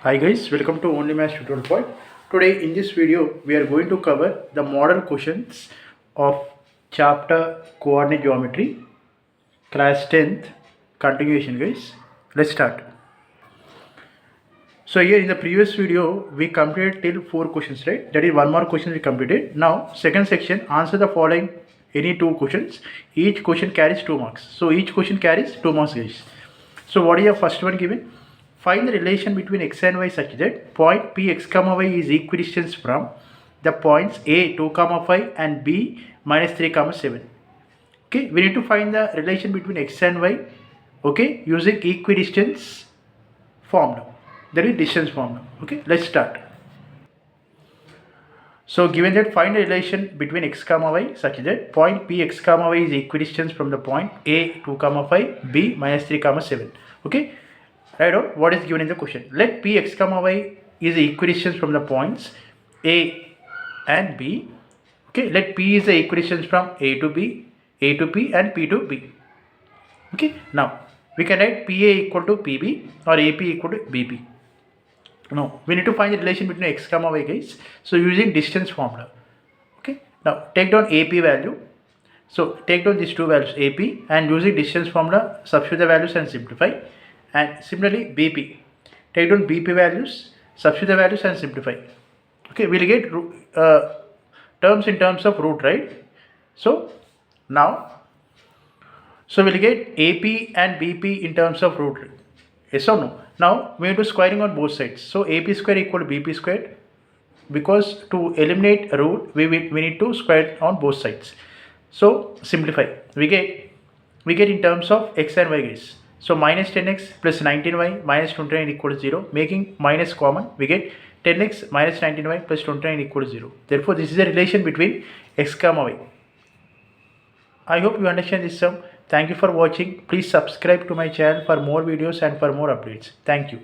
Hi guys, welcome to Only Maths Tutorial Point. Today in this video we are going to cover the model questions of chapter coordinate geometry, class 10th continuation guys. Let's start. So here in the previous video we completed till 4 questions, right? That is one more question we completed. Now second section, answer the following any 2 questions. Each question carries 2 marks. So each question carries 2 marks guys. So what is your first one given? Find the relation between x and y such that point p x comma y is equidistant from the points a 2 comma 5 and b minus 3 comma 7. Okay, we need to find the relation between x and y, okay, using equidistance formula. That is distance formula. Okay, let's start. So given that, find a relation between x comma y such that point p x comma y is equidistant from the point a 2 comma 5 b minus 3 comma 7. Okay, write out what is given in the question. Let p x comma y is equidistant from the points a and b. Okay, let p is the equidistance from a to b, a to p and p to b. Okay, now we can write pa equal to pb or ap equal to bp. No, we need to find the relation between x comma y guys. So using distance formula. Okay, now take down ap value. So take down these two values ap and using distance formula substitute the values and simplify. And similarly bp, take down bp values, substitute the values and simplify. Okay, we'll get terms in terms of root, right? So now, so we'll get ap and bp in terms of root. Yes or no? Now we need to squaring on both sides. So ap square equal to bp squared, because to eliminate a root we need to square on both sides. So simplify. We get in terms of x and y guys. So minus 10x plus 19y minus 29 equal to 0. Making minus common, we get 10x minus 19y plus 29 equal to 0. Therefore this is a relation between x comma y. I hope you understand this sum. Thank you for watching. Please subscribe to my channel for more videos and for more updates. Thank you.